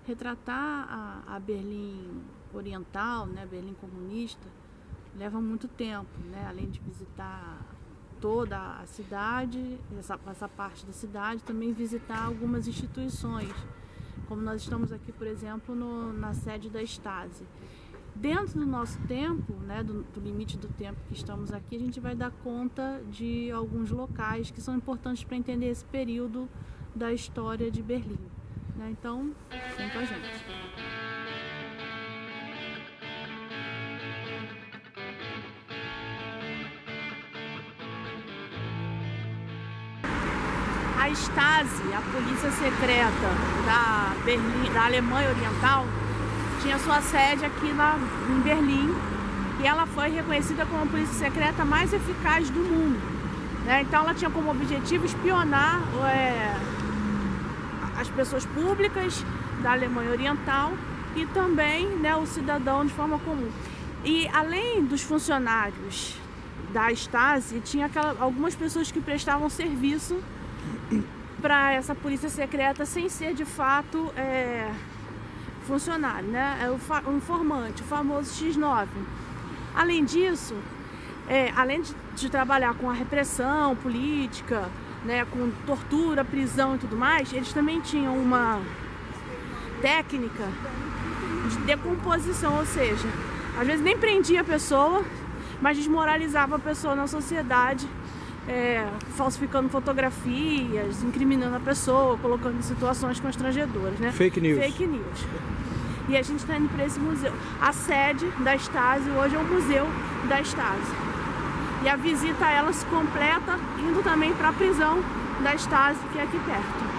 Retratar a Berlim Oriental, né, Berlim comunista, leva muito tempo, né? Além de visitar toda a cidade, essa parte da cidade, também visitar algumas instituições, como nós estamos aqui, por exemplo, na sede da Stasi. Dentro do nosso tempo, né, do limite do tempo que estamos aqui, a gente vai dar conta de alguns locais que são importantes para entender esse período da história de Berlim, né? Então, vem com a gente. A Stasi, a polícia secreta da Alemanha Oriental, tinha sua sede aqui em Berlim, e ela foi reconhecida como a polícia secreta mais eficaz do mundo, né? Então ela tinha como objetivo espionar as pessoas públicas da Alemanha Oriental e também, né, o cidadão de forma comum. E além dos funcionários da Stasi, tinha algumas pessoas que prestavam serviço para essa polícia secreta sem ser de fato funcionário, né? O informante, o famoso X9. Além disso, além de trabalhar com a repressão política, né, com tortura, prisão e tudo mais, eles também tinham uma técnica de decomposição, ou seja, às vezes nem prendia a pessoa, mas desmoralizava a pessoa na sociedade, falsificando fotografias, incriminando a pessoa, colocando em situações constrangedoras, né? Fake news. Fake news. E a gente está indo para esse museu. A sede da Stasi hoje é o museu da Stasi. E a visita a ela se completa indo também para a prisão da Stasi, que é aqui perto.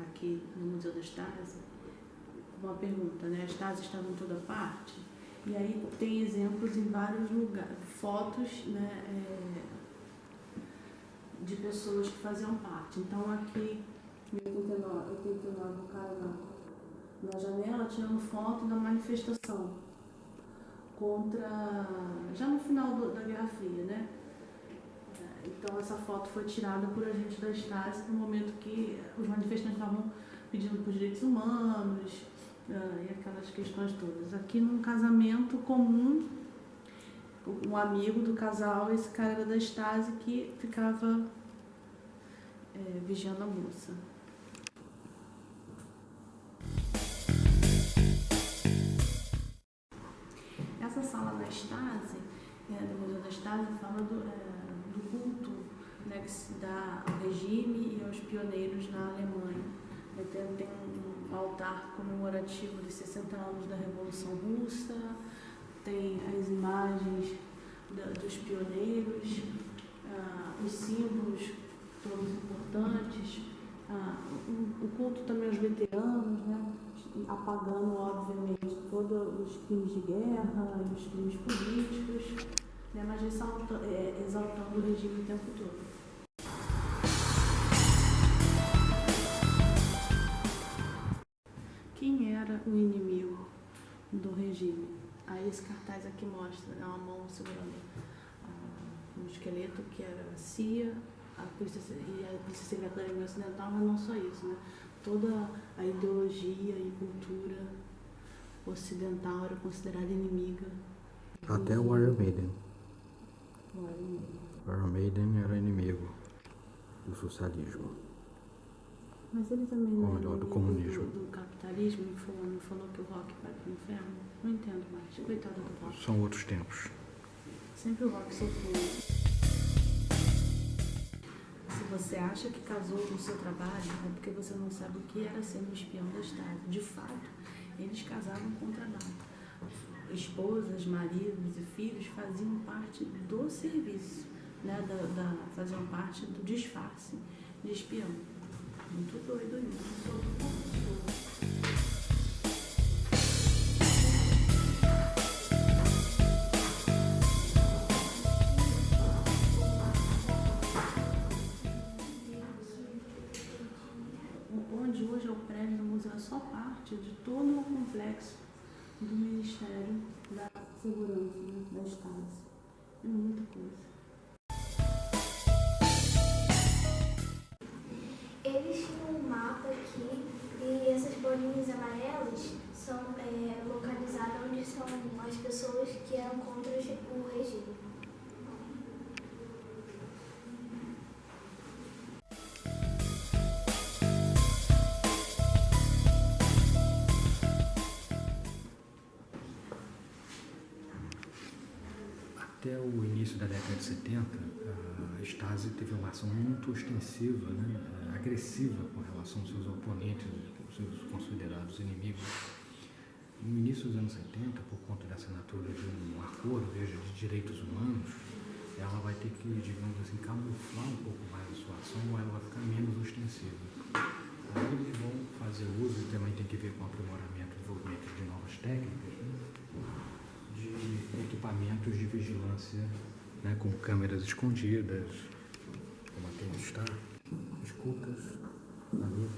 Aqui no Museu da Stasi, uma pergunta, né? A Stasi estava em toda parte, e aí tem exemplos em vários lugares, fotos, né, de pessoas que faziam parte. Então aqui, em 89, o cara na janela tirando foto da manifestação contra, já no final da Guerra Fria, né? Então essa foto foi tirada por agentes da Stasi no momento que os manifestantes estavam pedindo por direitos humanos e aquelas questões todas. Aqui num casamento comum, um amigo do casal, esse cara era da Stasi que ficava vigiando a moça. Essa sala da Stasi, do Museu da Stasi, fala do culto, né, que se dá ao regime e aos pioneiros na Alemanha. Tem um altar comemorativo dos 60 anos da Revolução Russa, tem as imagens dos pioneiros, os símbolos todos importantes, o culto também aos veteranos, né, apagando, obviamente, todos os crimes de guerra e os crimes políticos, né, mas exaltando o regime o tempo todo. Quem era o inimigo do regime? Aí esse cartaz aqui mostra, uma mão segurando um esqueleto que era a CIA, a polícia secreta da Alemanha Ocidental, mas não só isso, né? Toda a ideologia e cultura ocidental era considerada inimiga. Até o Iron Maiden. O Iron Maiden era inimigo do socialismo. Mas ele também não é do comunismo. Do capitalismo, me falou que o rock vai pro inferno. Não entendo mais. Coitado do rock. São outros tempos. Sempre o rock sofreu. Se você acha que casou com o seu trabalho, é porque você não sabe o que era ser um espião da Stasi. De fato, eles casavam contra a data. esposas, maridos e filhos faziam parte do serviço, né? Faziam parte do disfarce de espião. Muito doido isso. Onde hoje é o prédio do museu, é só parte de todo o complexo do Ministério da Segurança, né, da Stasi. É muita coisa. Eles tinham um mapa aqui e essas bolinhas amarelas são localizadas onde são as pessoas que eram contra o regime. Até o início da década de 70, a Stasi teve uma ação muito ostensiva, né, agressiva com relação aos seus oponentes, os seus considerados inimigos. No início dos anos 70, por conta da assinatura de um acordo de direitos humanos, ela vai ter que, digamos assim, camuflar um pouco mais a sua ação, ou ela vai ficar menos ostensiva. Aí eles vão fazer uso, e também tem que ver com o aprimoramento e desenvolvimento de novas técnicas, né, de equipamentos de vigilância, né, com câmeras escondidas, como aqui está, escutas, ali.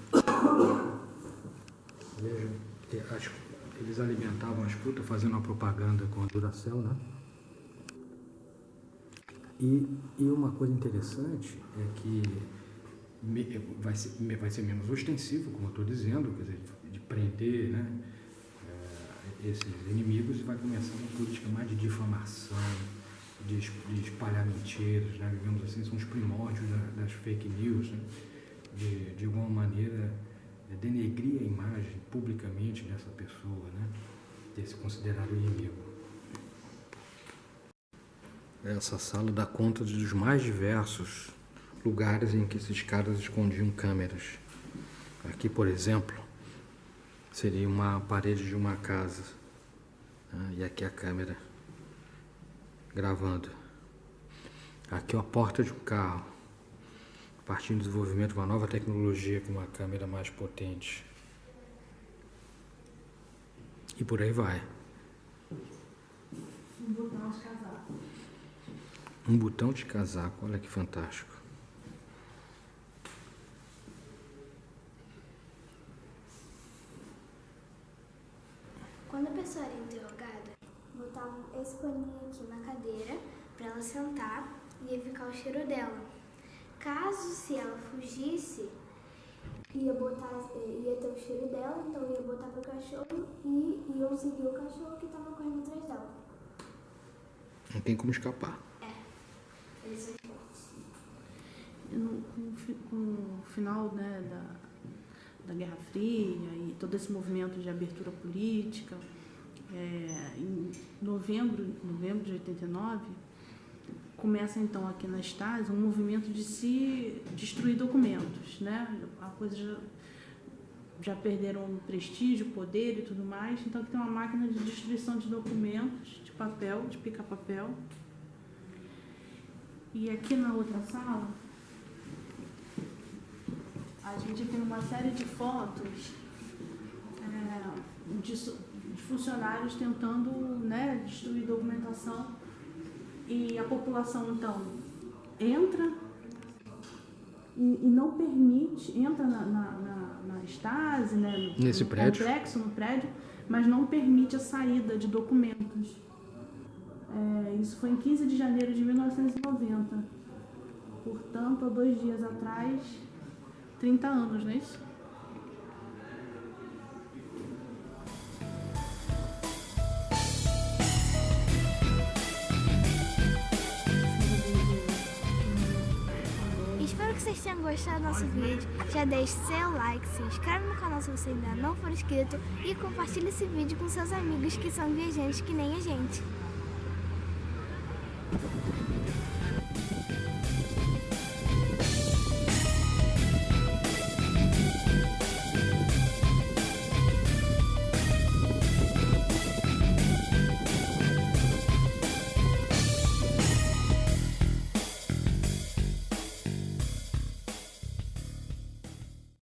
Vejam, eles alimentavam a escuta fazendo uma propaganda com a Duracell, né? E uma coisa interessante é que vai ser menos ostensivo, como eu estou dizendo, quer dizer, de prender, né, esses inimigos, e vai começar uma política mais de difamação, de espalhar mentiras, né, digamos assim, são os primórdios das fake news, né, de alguma maneira denegrir a imagem publicamente dessa pessoa, né, desse considerado inimigo. Essa sala dá conta dos mais diversos lugares em que esses caras escondiam câmeras. Aqui, por exemplo, seria uma parede de uma casa, né? E aqui a câmera gravando. Aqui a porta de um carro, partindo do desenvolvimento de uma nova tecnologia com uma câmera mais potente. E por aí vai. Um botão de casaco. Um botão de casaco, olha que fantástico. Quando a pessoa era interrogada, botavam esse paninho aqui na cadeira para ela sentar e ia ficar o cheiro dela. Caso se ela fugisse, ia ter o cheiro dela, então ia botar pro cachorro e iam seguir o cachorro que estava correndo atrás dela. Não tem como escapar. Eles são fortes. Com o final, né, da Guerra Fria e todo esse movimento de abertura política, em novembro de 89, começa então aqui na Stasi um movimento de se destruir documentos, né? A coisa já perderam prestígio, poder e tudo mais, então tem uma máquina de destruição de documentos, de papel, de pica-papel. E aqui na outra sala, a gente tem uma série de fotos de funcionários tentando, né, destruir documentação, e a população então entra e não permite, entra na Stasi, né, nesse prédio, complexo, no prédio, mas não permite a saída de documentos. Isso foi em 15 de janeiro de 1990, portanto, há 2 dias atrás, 30 anos, não é isso? Espero que vocês tenham gostado do nosso vídeo. Já deixe seu like, se inscreve no canal se você ainda não for inscrito e compartilhe esse vídeo com seus amigos que são viajantes que nem a gente.